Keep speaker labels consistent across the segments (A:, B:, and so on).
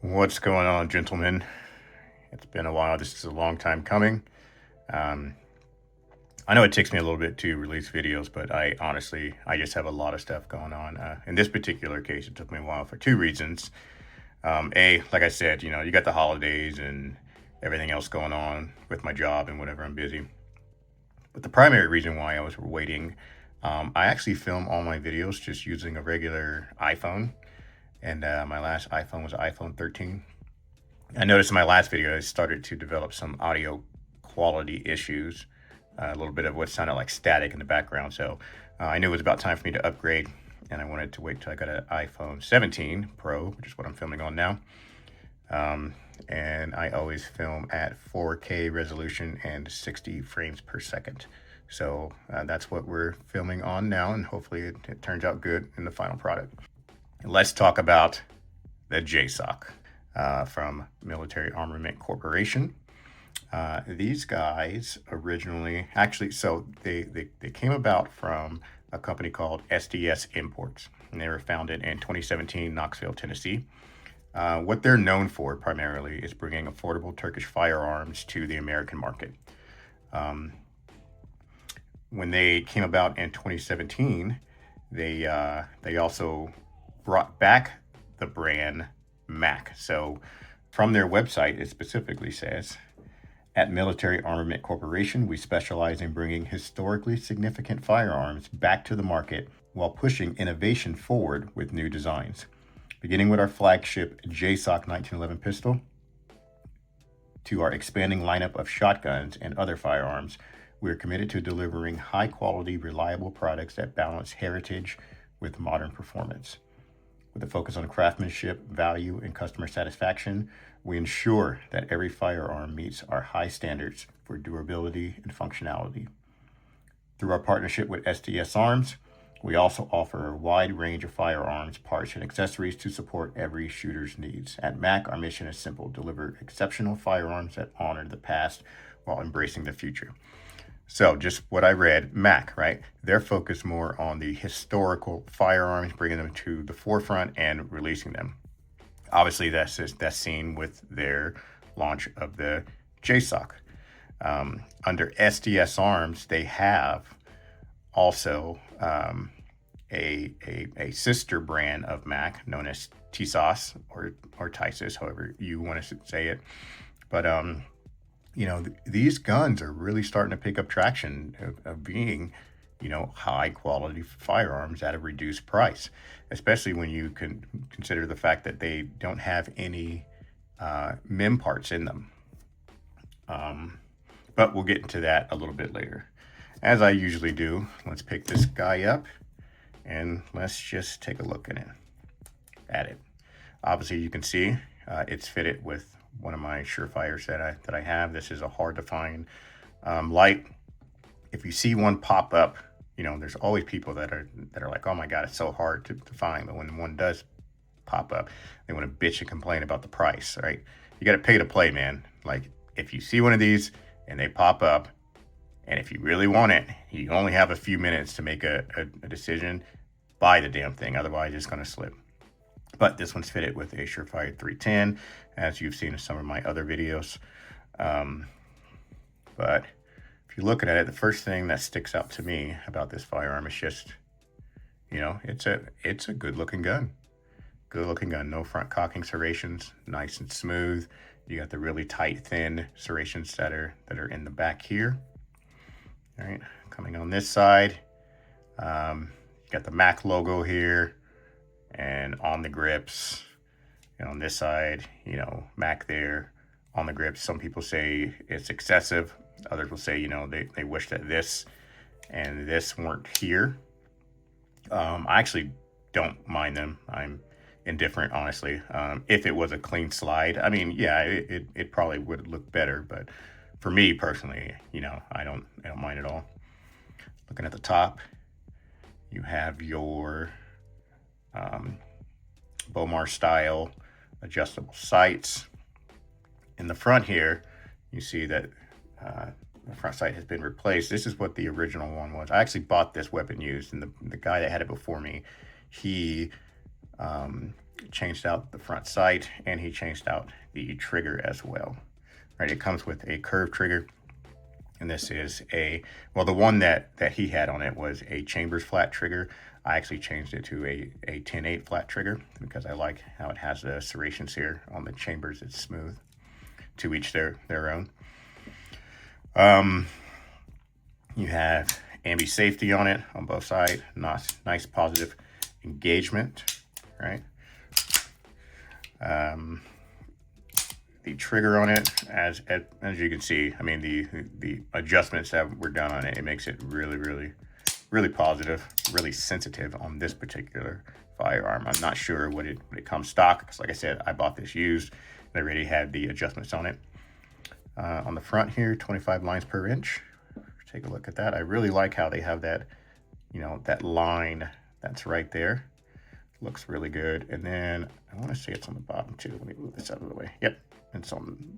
A: What's going on, gentlemen? It's been a while. This is a long time coming. Um, I know it takes me a little bit to release videos, but I just have a lot of stuff going on. In this particular case, it took me a while for two reasons. Like I said, you got the holidays and everything else going on with my job and whatever, I'm busy. But the primary reason why I was waiting, I actually film all my videos just using a regular iPhone. And my last iPhone was iPhone 13. I noticed in my last video, I started to develop some audio quality issues, a little bit of what sounded like static in the background. So I knew it was about time for me to upgrade, and I wanted to wait till I got an iPhone 17 Pro, which is what I'm filming on now. And I always film at 4K resolution and 60 frames per second. So that's what we're filming on now, and hopefully it turns out good in the final product. Let's talk about the JSOC from Military Armament Corporation. These guys originally, so they came about from a company called SDS Imports, and they were founded in 2017, Knoxville, Tennessee. What they're known for primarily is bringing affordable Turkish firearms to the American market. When they came about in 2017, they also brought back the brand MAC. So from their website, it specifically says, at Military Armament Corporation, we specialize in bringing historically significant firearms back to the market while pushing innovation forward with new designs. Beginning with our flagship JSOC 1911 pistol, to our expanding lineup of shotguns and other firearms, we are committed to delivering high-quality, reliable products that balance heritage with modern performance. With a focus on craftsmanship, value, and customer satisfaction, we ensure that every firearm meets our high standards for durability and functionality. Through our partnership with SDS Arms, we also offer a wide range of firearms, parts, and accessories to support every shooter's needs. At MAC, our mission is simple: deliver exceptional firearms that honor the past while embracing the future. So just what I read, MAC, right? They're focused more on the historical firearms, bringing them to the forefront and releasing them. Obviously, that's seen with their launch of the JSOC. Under SDS Arms, they have also a sister brand of MAC known as Tisas or Tisas, however you want to say it. But these guns are really starting to pick up traction of being, high quality firearms at a reduced price, especially when you can consider the fact that they don't have any MIM parts in them. But we'll get into that a little bit later. As I usually do, let's pick this guy up and let's just take a look at it. Obviously, you can see it's fitted with one of my Surefires that I have. This is a hard to find light. If you see one pop up, there's always people that are like, oh my God, it's so hard to find. But when one does pop up, they want to bitch and complain about the price, right? You got to pay to play, man. Like, if you see one of these and they pop up, and if you really want it, you only have a few minutes to make a decision, buy the damn thing. Otherwise, it's going to slip. But this one's fitted with a Surefire 310, as you've seen in some of my other videos. But if you're looking at it, the first thing that sticks out to me about this firearm is just, it's a good-looking gun. Good-looking gun. No front cocking serrations, nice and smooth. You got the really tight, thin serrations that are in the back here. All right, coming on this side, you got the MAC logo here, and on the grips, and on this side, MAC there on the grips. Some people say it's excessive. Others will say, they wish that this and this weren't here. I actually don't mind them. I'm indifferent, honestly. If it was a clean slide, I mean, yeah, it probably would look better, but for me personally, I don't mind at all. Looking at the top, you have your Bomar style adjustable sights. In the front here, you see that the front sight has been replaced. This is what the original one was. I actually bought this weapon used, and the guy that had it before me, he changed out the front sight, and he changed out the trigger as well. Right, it comes with a curved trigger, and this is well, the one that he had on it was a chambers flat trigger. I actually changed it to a 10/8 flat trigger because I like how it has the serrations here on the chambers. It's smooth. To each their own. You have ambi safety on it on both sides. Nice positive engagement, right? The trigger on it, as you can see, I mean the adjustments that were done on it, it makes it really positive, really sensitive on this particular firearm. I'm not sure what it comes stock, because like I said, I bought this used. They already had the adjustments on it. On the front here, 25 lines per inch. Take a look at that. I really like how they have that, that line that's right there. Looks really good. And then I want to say it's on the bottom too. Let me move this out of the way. Yep, it's on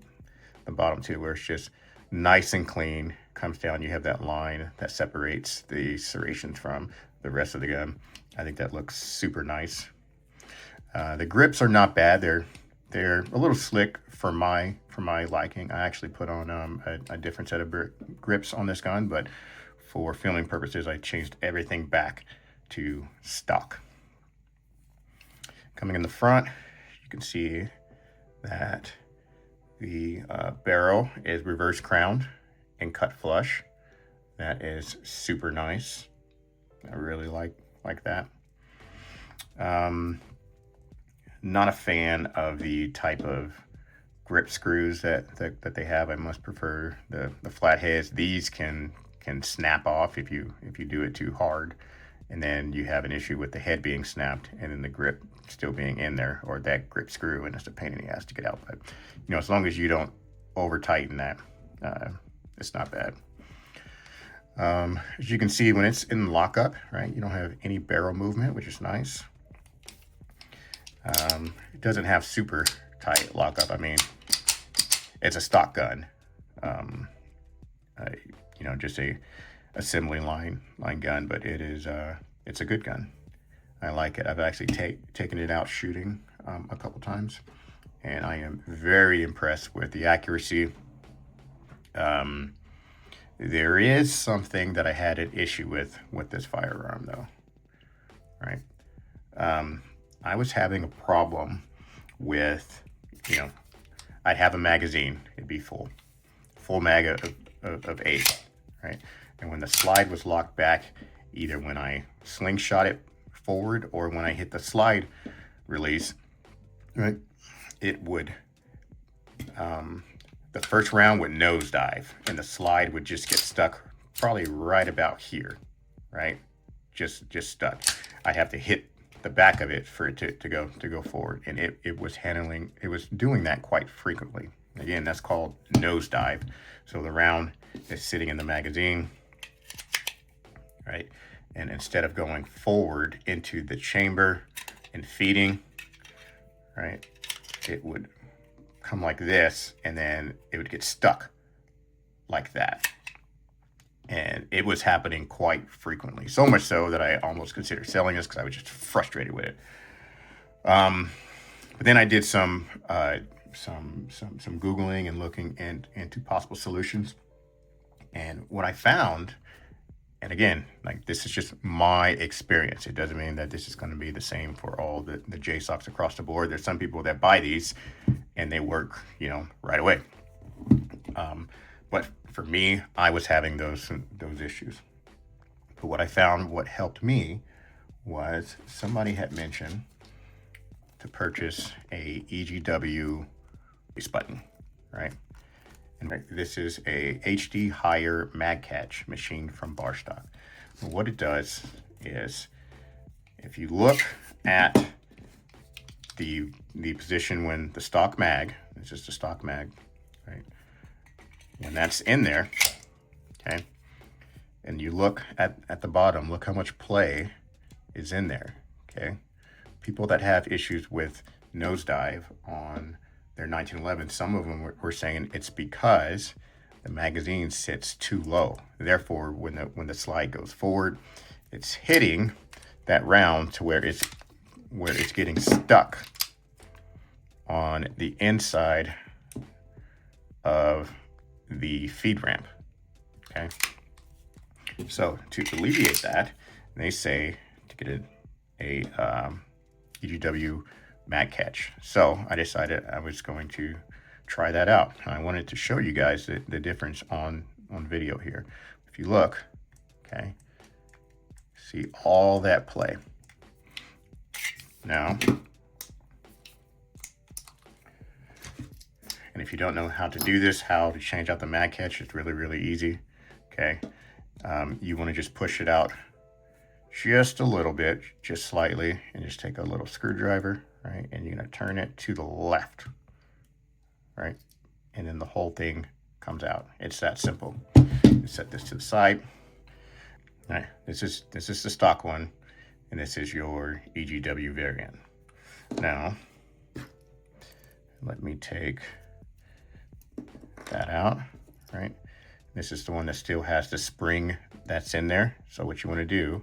A: the bottom too, where it's just nice and clean. Comes down, you have that line that separates the serrations from the rest of the gun. I think that looks super nice. The grips are not bad. They're a little slick for my liking. I actually put on a different set of grips on this gun, but for filming purposes, I changed everything back to stock. Coming in the front, you can see that the barrel is reverse crowned and cut flush. That is super nice. I really like that. Not a fan of the type of grip screws that they have. I much prefer the flat heads. These can snap off if you do it too hard, and then you have an issue with the head being snapped and then the grip still being in there, or that grip screw, and it's a pain in the ass to get out. But as long as you don't over tighten that, it's not bad. As you can see, when it's in lockup, right, you don't have any barrel movement, which is nice. It doesn't have super tight lockup. I mean, it's a stock gun. Just a assembly line gun, but it's a good gun. I like it. I've actually taken it out shooting a couple times, and I am very impressed with the accuracy. There is something that I had an issue with this firearm, though. Right? I was having a problem with, I'd have a magazine. It'd be full mag of 8, right? And when the slide was locked back, either when I slingshot it forward or when I hit the slide release, right, it would, the first round would nosedive, and the slide would just get stuck probably right about here, right? Just stuck. I'd have to hit the back of it for it to go forward, and it was doing that quite frequently. Again, that's called nosedive. So the round is sitting in the magazine, right? And instead of going forward into the chamber and feeding, right, it would come like this, and then it would get stuck like that. And it was happening quite frequently, so much so that I almost considered selling this because I was just frustrated with it. But then I did some Googling and looking into possible solutions. And what I found, and again, like, this is just my experience. It doesn't mean that this is going to be the same for all the JSOCs across the board. There's some people that buy these and they work, right away. But for me, I was having those issues. But what I found, what helped me, was somebody had mentioned to purchase a EGW release button, right? And this is a HD higher mag catch machine from Barstock. And what it does is, if you look at the position when the stock mag, it's just a stock mag, right? When that's in there, okay, and you look at the bottom, look how much play is in there, okay? People that have issues with nosedive on their 1911, some of them were saying it's because the magazine sits too low. Therefore, when the slide goes forward, it's hitting that round to where it's where it's getting stuck on the inside of the feed ramp, okay? So to alleviate that, they say to get a EGW MAC catch. So I decided I was going to try that out. I wanted to show you guys the difference on video here. If you look, okay, see all that play. Now, and if you don't know how to do this, how to change out the MAC catch, it's really, really easy, okay? You want to just push it out just a little bit, just slightly, and just take a little screwdriver, right? And you're going to turn it to the left, right? And then the whole thing comes out. It's that simple. You set this to the side. All right, this is the stock one, and this is your EGW variant. Now, let me take that out, right? This is the one that still has the spring that's in there. So what you want to do,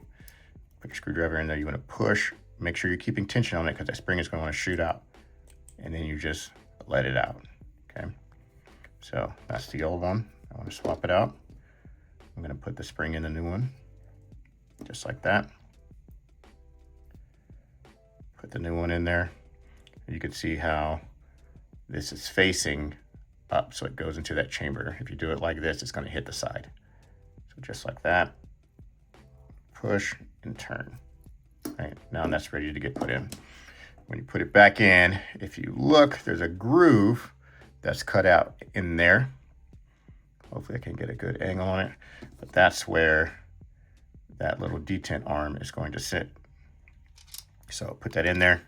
A: put your screwdriver in there, you want to push, make sure you're keeping tension on it because that spring is going to want to shoot out. And then you just let it out, okay? So that's the old one. I want to swap it out. I'm going to put the spring in the new one, just like that. Put the new one in there. You can see how this is facing up, so it goes into that chamber. If you do it like this, it's going to hit the side. So just like that, push and turn. Right, now that's ready to get put in. When you put it back in, if you look, there's a groove that's cut out in there. Hopefully I can get a good angle on it, but that's where that little detent arm is going to sit. So put that in there,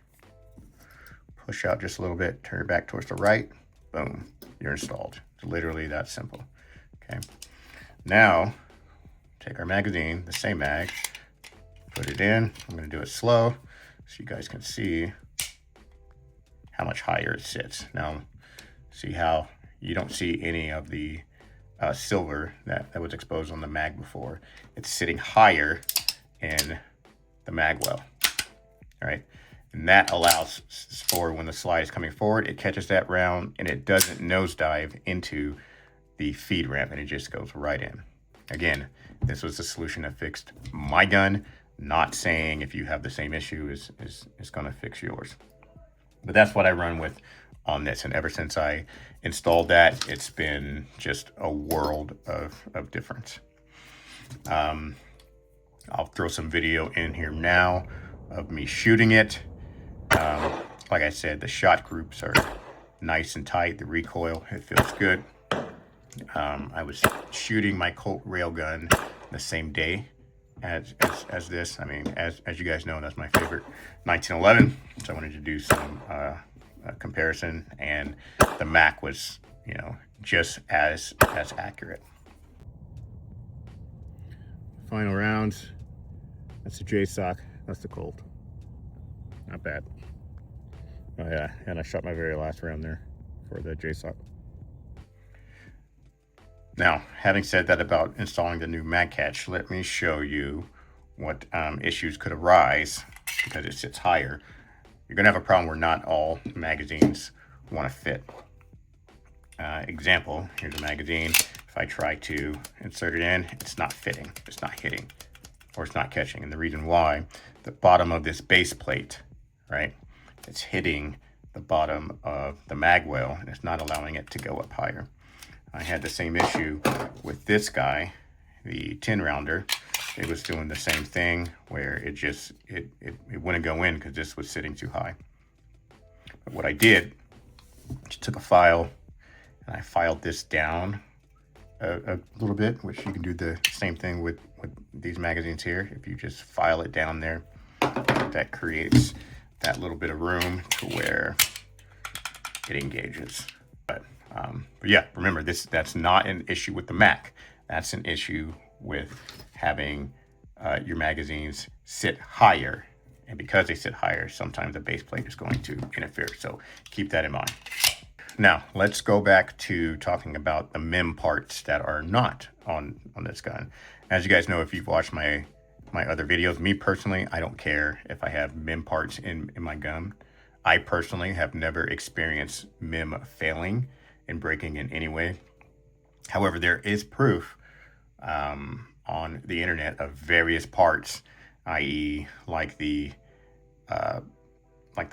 A: push out just a little bit, turn it back towards the right, boom, you're installed. It's literally that simple, okay? Now, take our magazine, the same mag, put it in. I'm gonna do it slow so you guys can see how much higher it sits. Now, see how you don't see any of the silver that was exposed on the mag before. It's sitting higher in the mag well, all right? And that allows for when the slide is coming forward, it catches that round and it doesn't nosedive into the feed ramp and it just goes right in. Again, this was the solution that fixed my gun, not saying if you have the same issue is gonna fix yours. But that's what I run with on this. And ever since I installed that, it's been just a world of difference. I'll throw some video in here now of me shooting it. Like I said, the shot groups are nice and tight. The recoil, it feels good. I was shooting my Colt railgun the same day as this. I mean, as you guys know, that's my favorite 1911. So I wanted to do some comparison, and the MAC was, you know, just as accurate. Final rounds. That's the JSOC. That's the Colt. Not bad. Oh yeah, and I shot my very last round there for the JSOC. Now, having said that about installing the new MAC catch, let me show you what issues could arise because it sits higher. You're gonna have a problem where not all magazines wanna fit. Example, here's a magazine. If I try to insert it in, it's not fitting, it's not hitting, or it's not catching. And the reason why, the bottom of this base plate, right, it's hitting the bottom of the mag well and it's not allowing it to go up higher. I had the same issue with this guy, the 10 rounder. It was doing the same thing where it just, it wouldn't go in because this was sitting too high. But what I did, just took a file and I filed this down a little bit, which you can do the same thing with these magazines here. If you just file it down there, that creates that little bit of room to where it engages. But yeah, remember that's not an issue with the MAC. That's an issue with having your magazines sit higher. And because they sit higher, sometimes the base plate is going to interfere. So keep that in mind. Now, let's go back to talking about the MIM parts that are not on this gun. As you guys know, if you've watched my my other videos. Me personally, I don't care if I have MIM parts in my gun. I personally have never experienced MIM failing and breaking in any way. However, there is proof on the internet of various parts, i.e. like the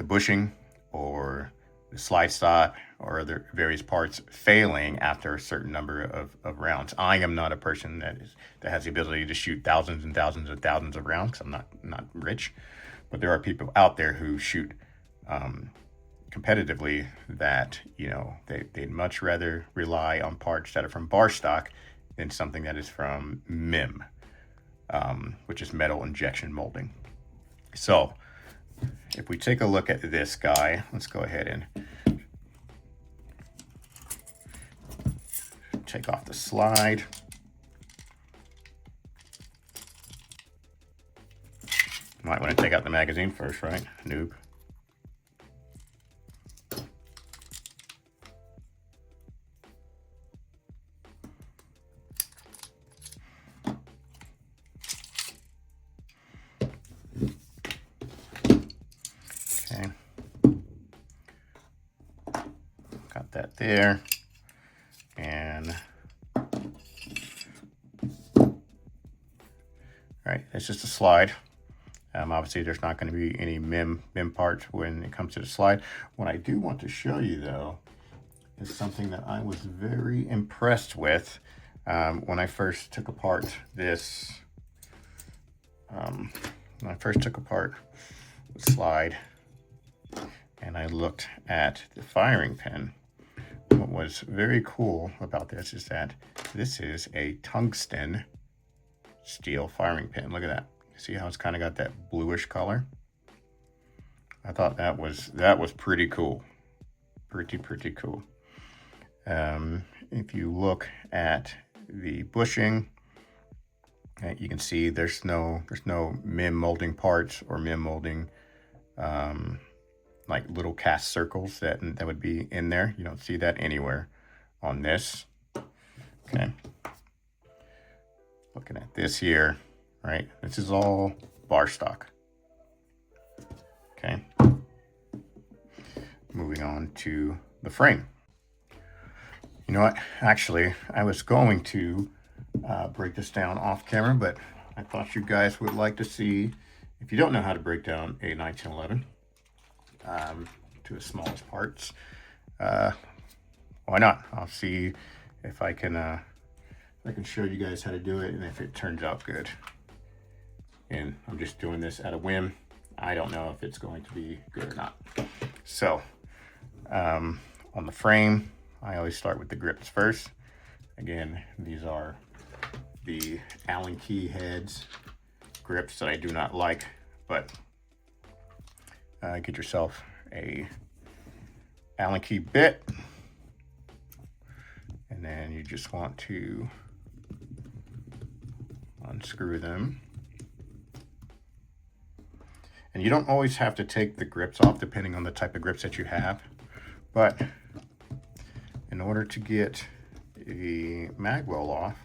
A: bushing or the slide stop or other various parts failing after a certain number of rounds. I am not a person that has the ability to shoot thousands and thousands and thousands of rounds. I'm not rich, but there are people out there who shoot competitively that, you know, they'd much rather rely on parts that are from bar stock than something that is from MIM, which is metal injection molding. So if we take a look at this guy, let's go ahead and take off the slide. Might want to take out the magazine first, right? Noob. Okay. Got that there. And all right, it's just a slide. Obviously, there's not going to be any MIM parts when it comes to the slide. What I do want to show you, though, is something that I was very impressed with when I first took apart this. When I first took apart the slide and I looked at the firing pin. What was very cool about this is that this is a tungsten steel firing pin. Look at that. See how it's kind of got that bluish color? I thought that was pretty cool. Pretty cool. If you look at the bushing, you can see there's no MIM molding parts or MIM molding like little cast circles that would be in there. You don't see that anywhere on this. Okay. Looking at this here, right? This is all bar stock. Okay. Moving on to the frame. You know what? Actually, I was going to break this down off camera, but I thought you guys would like to see, if you don't know how to break down a 1911 to its smallest parts, why not? I'll see if I can show you guys how to do it and if it turns out good. And I'm just doing this at a whim. I don't know if it's going to be good or not. So on the frame, I always start with the grips first. Again, these are the Allen key heads grips that I do not like, but get yourself a Allen key bit, and then you just want to unscrew them. And you don't always have to take the grips off depending on the type of grips that you have, but in order to get the mag well off,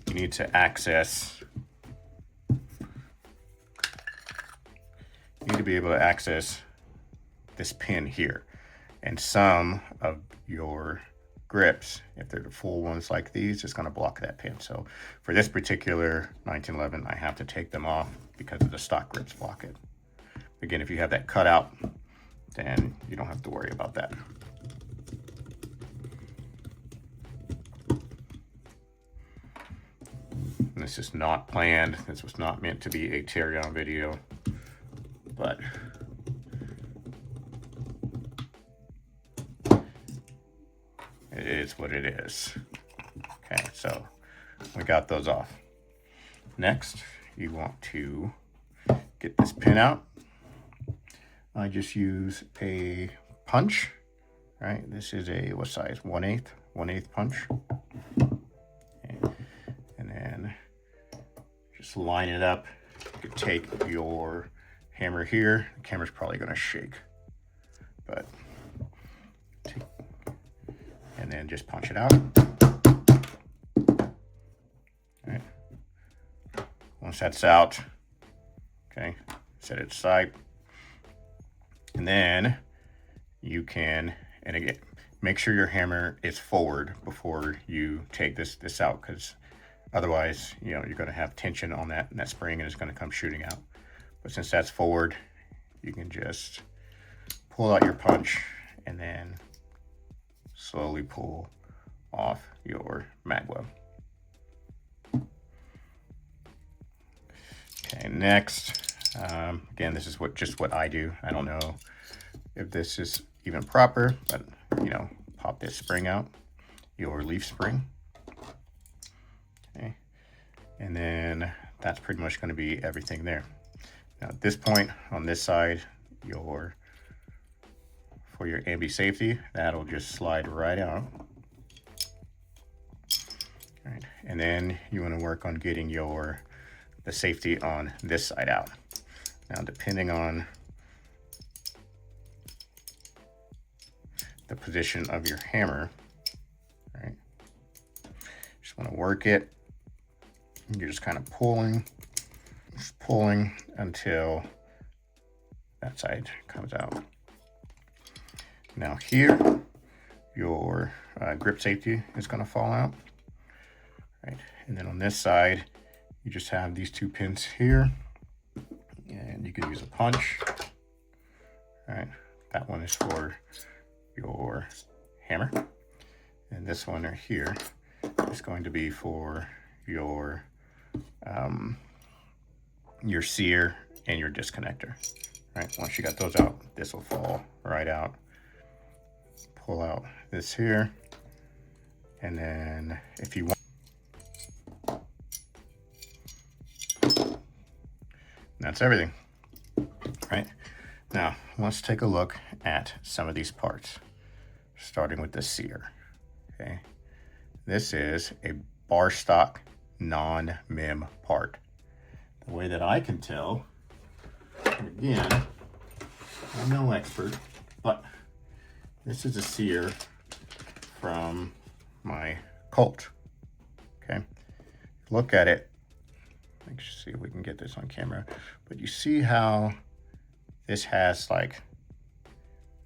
A: you need to be able to access this pin here. And some of your grips, if they're the full ones like these, it's going to block that pin. So for this particular 1911, I have to take them off because of the stock grips block it. Again, if you have that cut out, then you don't have to worry about that. And this is not planned. This was not meant to be a teardown video, but it is what it is. Okay, so we got those off. Next, you want to get this pin out. I just use a punch, right? This is a, what size? 1/8 punch. Okay. And then just line it up. You could take your hammer here. The camera's probably gonna shake, but and then just punch it out. All right. Once that's out, okay, set it aside. And then you can, and again, make sure your hammer is forward before you take this out, because otherwise, you know, you're going to have tension on that spring and it's going to come shooting out. But since that's forward, you can just pull out your punch and then slowly pull off your mag web. Okay, next, again, this is just what I do. I don't know if this is even proper, but you know, pop this spring out, your leaf spring. Okay, and then that's pretty much going to be everything there. Now at this point on this side, for your ambi safety, that'll just slide right out. All right, and then you want to work on getting the safety on this side out. Now, depending on the position of your hammer, right? Just want to work it. You're just kind of pulling until that side comes out. Now here, your grip safety is going to fall out, right? And then on this side, you just have these two pins here, and you can use a punch, right? That one is for your hammer, and this one right here is going to be for your sear and your disconnector, right? Once you got those out, this will fall right out. Pull out this here, and then if you want, that's everything, right? Now let's take a look at some of these parts, starting with the sear. Okay, this is a bar stock non-MIM part. The way that I can tell, again, I'm no expert, but this is a sear from my Colt. Okay, look at it. Let's see if we can get this on camera. But you see how this has, like,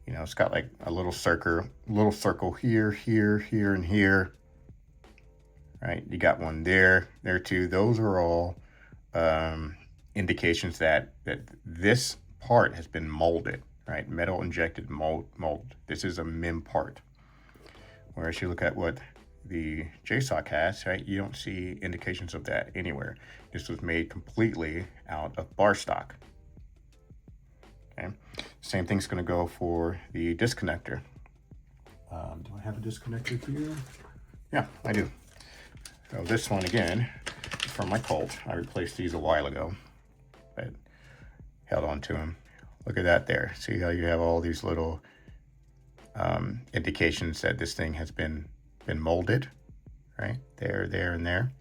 A: you know, it's got like a little circle here, here, here, and here. Right? You got one there too. Those are all indications that this part has been molded. Right? Metal injected mold. This is a MIM part. Whereas you look at what the JSOC has, right? You don't see indications of that anywhere. This was made completely out of bar stock. Okay. Same thing's going to go for the disconnector. Do I have a disconnector here? Yeah, I do. So this one again is from my Colt. I replaced these a while ago, but held on to them. Look at that there. See how you have all these little indications that this thing has been molded, right? There, and there.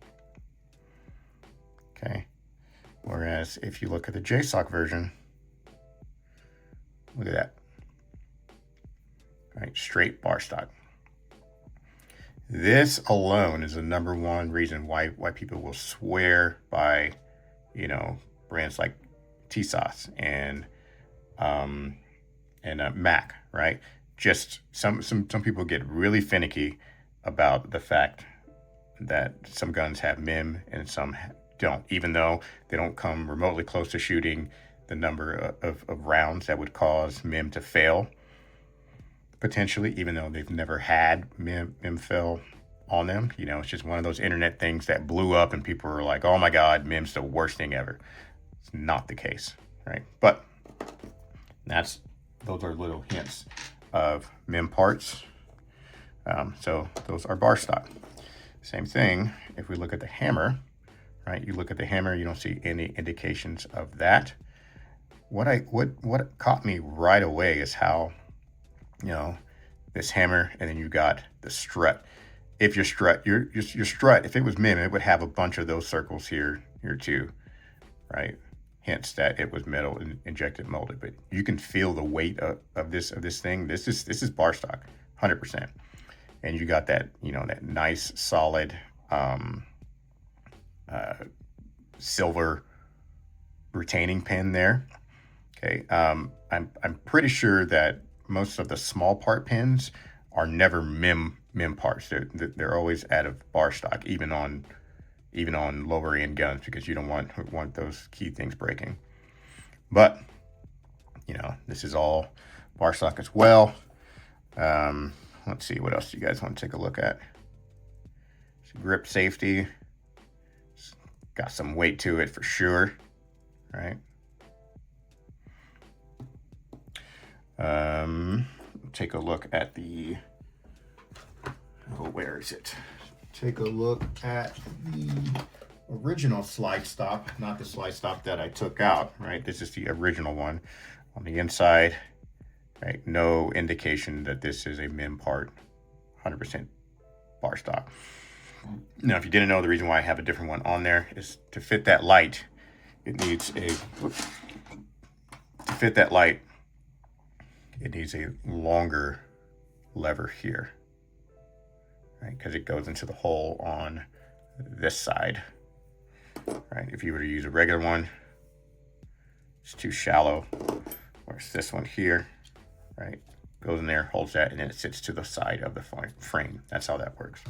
A: Okay. Whereas if you look at the JSOC version, look at that. Right, straight bar stock. This alone is the #1 reason why people will swear by, you know, brands like Tisas and MAC, right? Just some people get really finicky about the fact that some guns have MIM and some don't, even though they don't come remotely close to shooting the number of rounds that would cause MIM to fail, potentially, even though they've never had MIM fail on them. You know, it's just one of those internet things that blew up and people were like, oh my God, MIM's the worst thing ever. It's not the case, right? But those are little hints of MIM parts. So those are bar stock. Same thing, if we look at the hammer, right? You look at the hammer, you don't see any indications of that. What caught me right away is how, you know, this hammer, and then you got the strut. If your strut, your strut, if it was MIM, it would have a bunch of those circles here too, right? Hence that it was metal injected molded. But you can feel the weight of this thing. This is bar stock, 100%. And you got that, you know, that nice solid silver retaining pin there. Okay, I'm pretty sure that most of the small part pins are never MIM parts. They're always out of bar stock, even on lower end guns, because you don't want those key things breaking. But you know, this is all bar stock as well. Let's see, what else do you guys want to take a look at? Grip safety. It's got some weight to it for sure, right? Take a look at the, where is it? Take a look at the original slide stop, not the slide stop that I took out, right? This is the original one. On the inside, right? No indication that this is a MIM part, 100% bar stock. Now, if you didn't know, the reason why I have a different one on there is to fit that light. It needs a, to fit that light, it needs a longer lever here, right? Because it goes into the hole on this side, right? If you were to use a regular one, it's too shallow. Whereas this one here, right, goes in there, holds that, and then it sits to the side of the frame. That's how that works.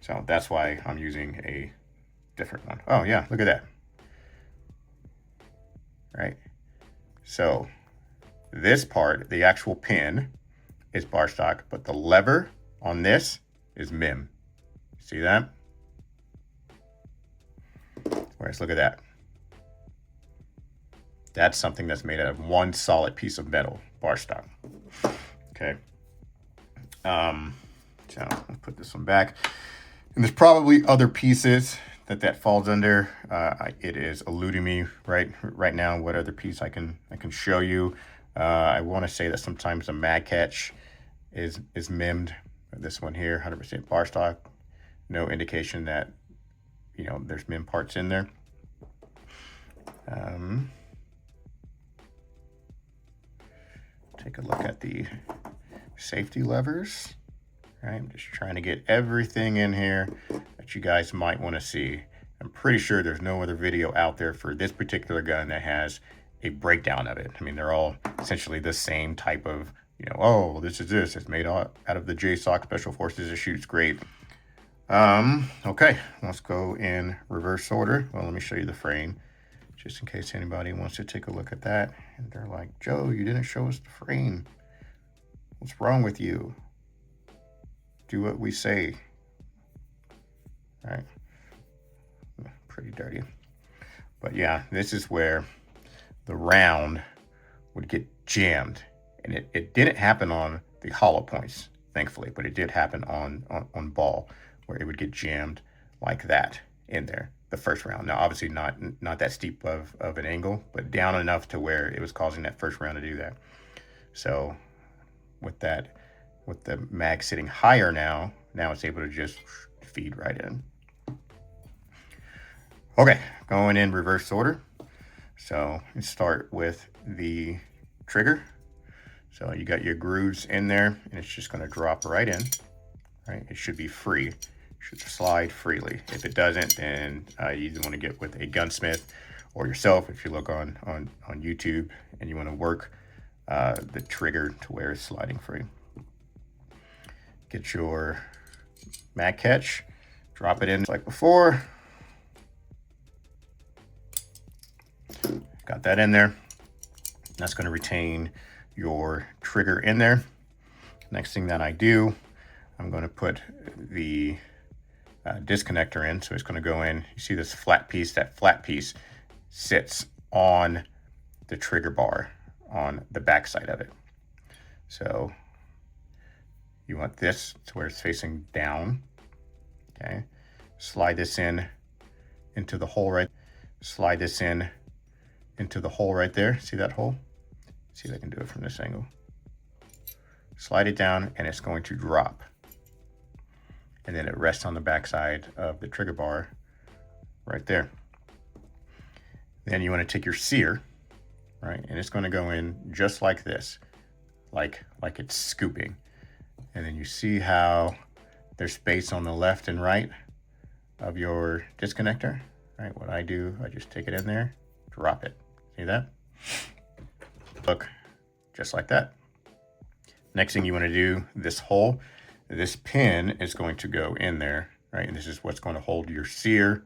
A: So that's why I'm using a different one. Oh yeah, look at that. Right? So this part, the actual pin, is bar stock, but the lever on this is MIM. See that? Whereas look at that. That's something that's made out of one solid piece of metal, bar stock. Okay. So I'll put this one back. And there's probably other pieces that falls under. It is eluding me right now what other piece I can show you. I want to say that sometimes the mag catch is MIM'd. This one here, 100% bar stock. No indication that, you know, there's MIM parts in there. Take a look at the safety levers. Right, I'm just trying to get everything in here that you guys might want to see. I'm pretty sure there's no other video out there for this particular gun that has a breakdown of it. I mean, they're all essentially the same type of, you know, oh, this is this. It's made out of the JSOC Special Forces. It shoots great. Okay, let's go in reverse order. Well, let me show you the frame, just in case anybody wants to take a look at that. And they're like, Joe, you didn't show us the frame. What's wrong with you? Do what we say. All right. Pretty dirty. But yeah, this is where the round would get jammed. And it didn't happen on the hollow points, thankfully, but it did happen on ball, where it would get jammed like that in there the first round. Now, obviously not that steep of an angle, but down enough to where it was causing that first round to do that. So with the mag sitting higher now it's able to just feed right in. Okay, going in reverse order. So let's start with the trigger. So you got your grooves in there, and it's just going to drop right in. Right, it should be free. It should slide freely. If it doesn't, then you either want to get with a gunsmith or yourself. If you look on YouTube and you want to work the trigger to where it's sliding free. Get your mag catch, drop it in like before. Got that in there. That's going to retain your trigger in there. Next thing that I do, I'm going to put the disconnector in. So it's going to go in. You see this flat piece? That flat piece sits on the trigger bar on the back side of it. So you want this to where it's facing down. Okay. Slide this in into the hole right. Slide this in into the hole right there. See that hole? See if I can do it from this angle. Slide it down and it's going to drop. And then it rests on the back side of the trigger bar right there. Then you want to take your sear, right? And it's going to go in just like this, like it's scooping. And then you see how there's space on the left and right of your disconnector, right? What I do, I just take it in there, drop it. See that? Look, just like that. Next thing you want to do, this hole, this pin is going to go in there, right? And this is what's going to hold your sear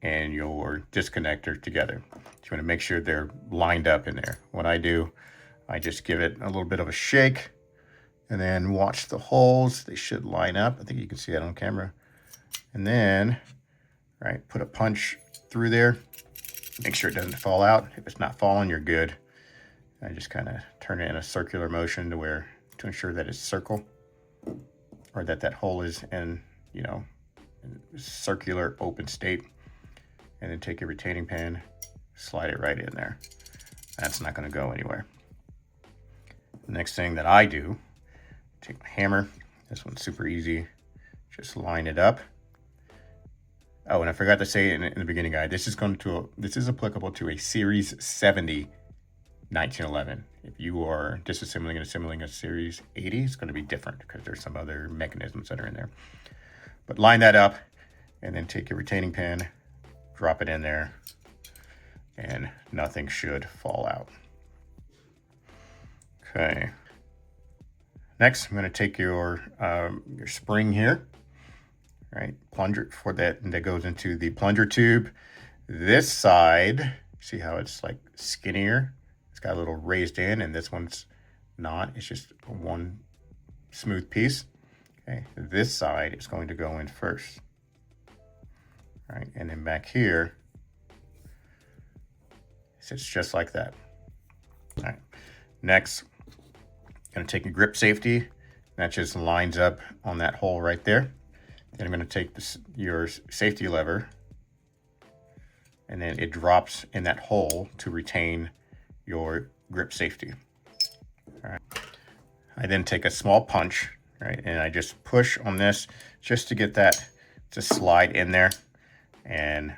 A: and your disconnector together. So you want to make sure they're lined up in there. What I do, I just give it a little bit of a shake and then watch the holes. They should line up. I think you can see that on camera. And then, right, put a punch through there. Make sure it doesn't fall out. If it's not falling, you're good. I just kind of turn it in a circular motion to ensure that it's circle, or that that hole is in, you know, in circular open state. And then take your retaining pin, slide it right in there. That's not going to go anywhere. The next thing that I do, take my hammer. This one's super easy. Just line it up. Oh, and I forgot to say in the beginning guide, this is applicable to a Series 70 1911. If you are disassembling and assembling a Series 80, it's going to be different because there's some other mechanisms that are in there. But line that up and then take your retaining pin, drop it in there, and nothing should fall out. Okay. Next, I'm going to take your spring here, right? Plunger for that, and that goes into the plunger tube. This side, see how it's like skinnier? It's got a little raised in, and this one's not. It's just one smooth piece. Okay, this side is going to go in first. All right, and then back here, sits just like that. All right, next, I'm gonna take a grip safety. That just lines up on that hole right there. Then I'm gonna take your safety lever, and then it drops in that hole to retain your grip safety. All right. I then take a small punch, right, and I just push on this just to get that to slide in there. And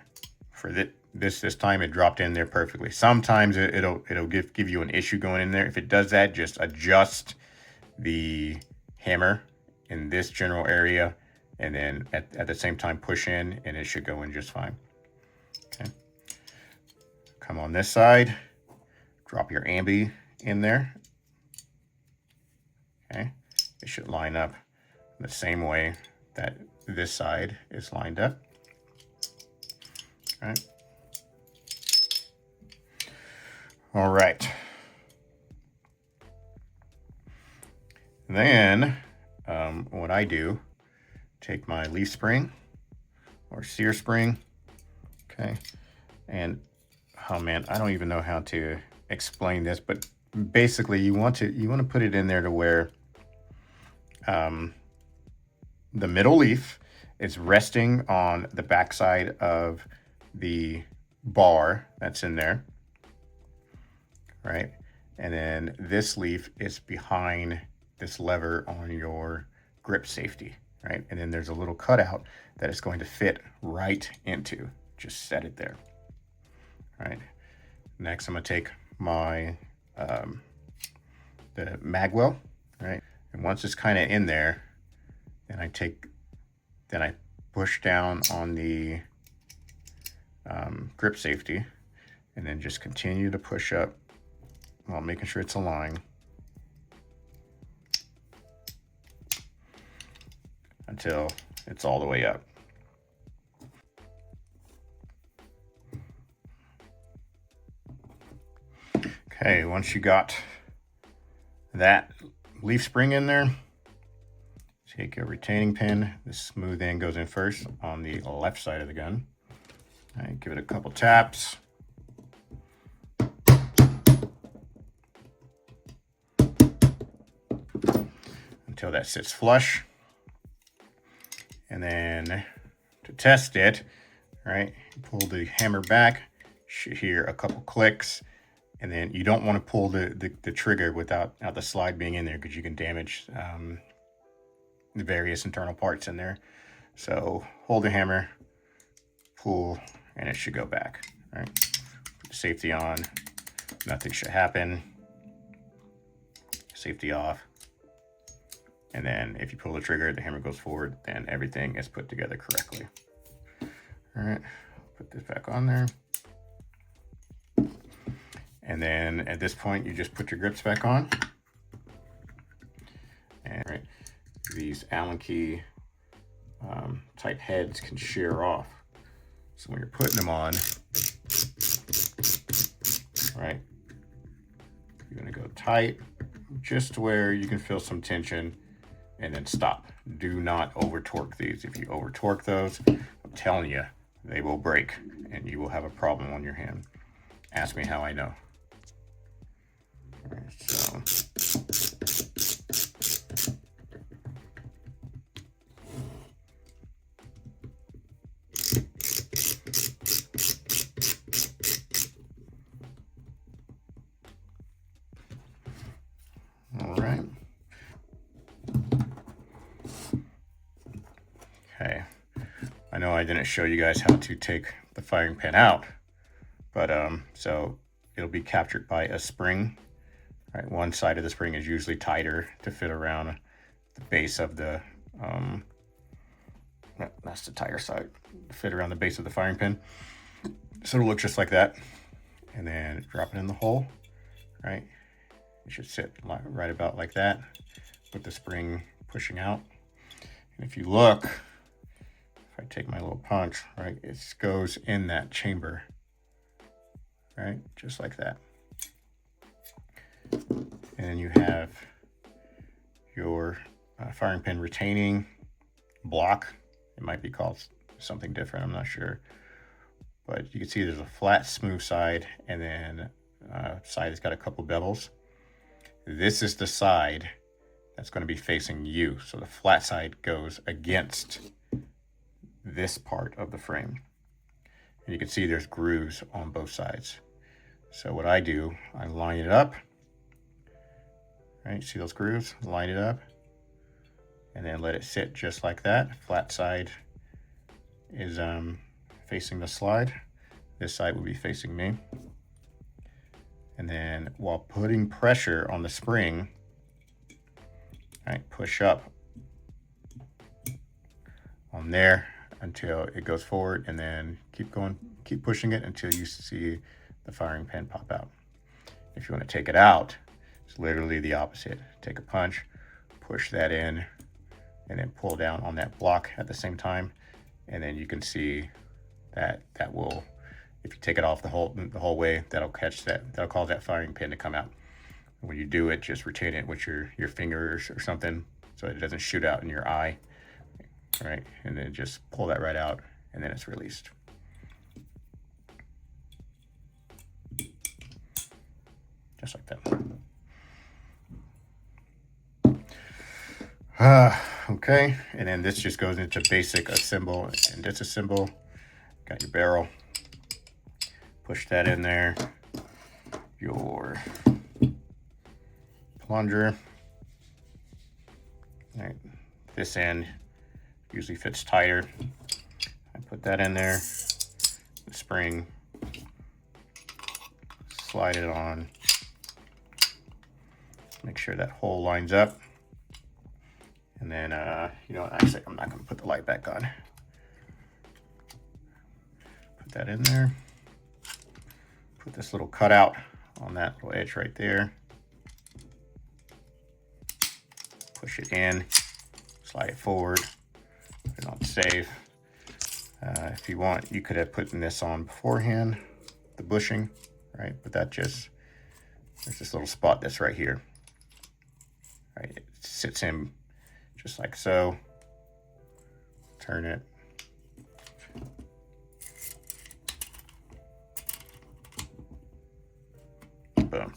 A: for this time, it dropped in there perfectly. Sometimes it'll give you an issue going in there. If it does that, just adjust the hammer in this general area, and then at the same time push in, and it should go in just fine. Okay. Come on this side, drop your ambi in there. Okay, it should line up the same way that this side is lined up. All right. All right. Then what I do, take my leaf spring or sear spring, okay, and oh man, I don't even know how to explain this, but basically you want to put it in there to where the middle leaf is resting on the backside of the bar that's in there, right? And then this leaf is behind this lever on your grip safety, right? And then there's a little cutout that it's going to fit right into. Just set it there. All right. Next, I'm gonna take my the magwell, right? And once it's kind of in there, then I push down on the grip safety, and then just continue to push up while making sure it's aligned until it's all the way up. Okay, once you got that leaf spring in there, take a retaining pin. The smooth end goes in first on the left side of the gun. All right, give it a couple taps. Until that sits flush. And then to test it, right, pull the hammer back, should hear a couple clicks, and then you don't want to pull the trigger without the slide being in there, because you can damage the various internal parts in there. So hold the hammer, pull, and it should go back. All right, put the safety on, nothing should happen. Safety off. And then if you pull the trigger, the hammer goes forward, then everything is put together correctly. All right, Put this back on there. And then at this point, you just put your grips back on. And right, these Allen key type heads can shear off. So when you're putting them on, right, you're gonna go tight, just to where you can feel some tension, and then stop. Do not over torque these. If you over torque those, I'm telling you, they will break and you will have a problem on your hand. Ask me how I know. All right, so all right. Okay. I know I didn't show you guys how to take the firing pin out, but so it'll be captured by a spring. All right, one side of the spring is usually tighter to fit around the base of the that's the tighter side, to fit around the base of the firing pin. So it'll look just like that, and then drop it in the hole. Right, it should sit right about like that with the spring pushing out. And if you look, if I take my little punch, right, it goes in that chamber, right, just like that. And you have your firing pin retaining block. It might be called something different, I'm not sure. But you can see there's a flat, smooth side, and then side that's got a couple bevels. This is the side that's going to be facing you. So the flat side goes against this part of the frame. And you can see there's grooves on both sides. So what I do, I line it up. Right, see those grooves? Line it up. And then let it sit just like that. Flat side is facing the slide. This side will be facing me. And then while putting pressure on the spring, right, push up on there until it goes forward, and then keep going, keep pushing it until you see the firing pin pop out. If you want to take it out, it's literally the opposite. Take a punch, push that in, and then pull down on that block at the same time, and then you can see that will, if you take it off the whole way, that'll catch that, that'll cause that firing pin to come out. When you do it, just retain it with your fingers or something so it doesn't shoot out in your eye. Right, and then just pull that right out, and then it's released. Just like that. Okay, and then this just goes into basic assemble and disassemble. Got your barrel. Push that in there. Your plunger. All right, this end usually fits tighter. I put that in there. The spring. Slide it on. Make sure that hole lines up. And then, you know, actually, I'm not going to put the light back on. Put that in there. Put this little cutout on that little edge right there. Push it in. Slide it forward. Put it on save. If you want, you could have put this on beforehand, the bushing, right? But that just, there's this little spot that's right here. Right, it sits in just like so. Turn it. Boom.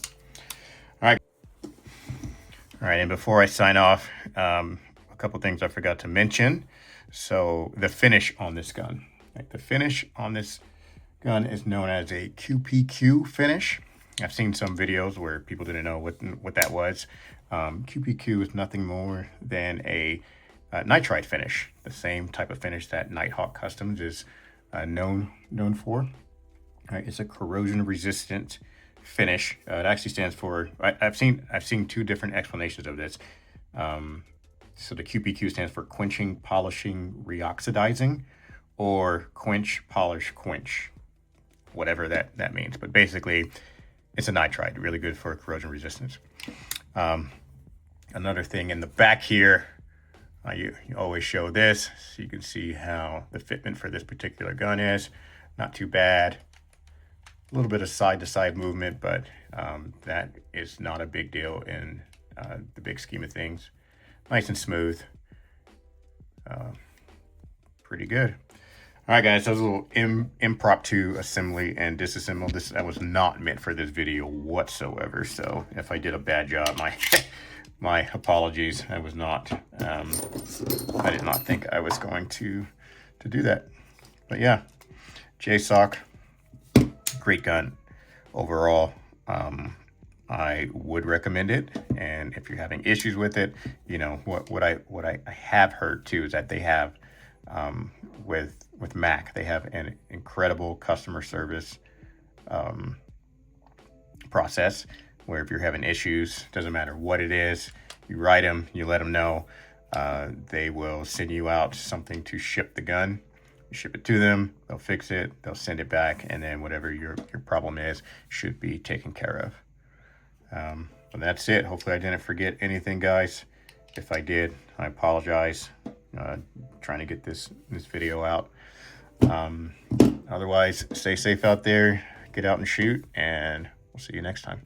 A: All right. All right, and before I sign off, a couple things I forgot to mention. So the finish on this gun, right? The finish on this gun is known as a QPQ finish. I've seen some videos where people didn't know what that was. QPQ is nothing more than a nitride finish, the same type of finish that Nighthawk Customs is known for. Right, it's a corrosion resistant finish. It actually stands for, I've seen two different explanations of this. So the QPQ stands for quenching, polishing, reoxidizing, or quench, polish, quench, whatever that means. But basically, it's a nitride, really good for corrosion resistance. Another thing in the back here, you always show this, so you can see how the fitment for this particular gun is. Not too bad. A little bit of side-to-side movement, but that is not a big deal in the big scheme of things. Nice and smooth. Pretty good. All right, guys, that was a little impromptu assembly and disassemble. That was not meant for this video whatsoever. So if I did a bad job, my apologies. I was not. I did not think I was going to do that. But yeah, JSOC, great gun overall. I would recommend it, and if you're having issues with it, you know what I have heard too is that they have with MAC, they have an incredible customer service process where if you're having issues, doesn't matter what it is, you write them, you let them know, they will send you out something to ship the gun. You ship it to them, they'll fix it, they'll send it back, and then whatever your problem is should be taken care of. And that's it. Hopefully I didn't forget anything, guys. If I did, I apologize. Trying to get this video out. Otherwise, stay safe out there, get out and shoot, and we'll see you next time.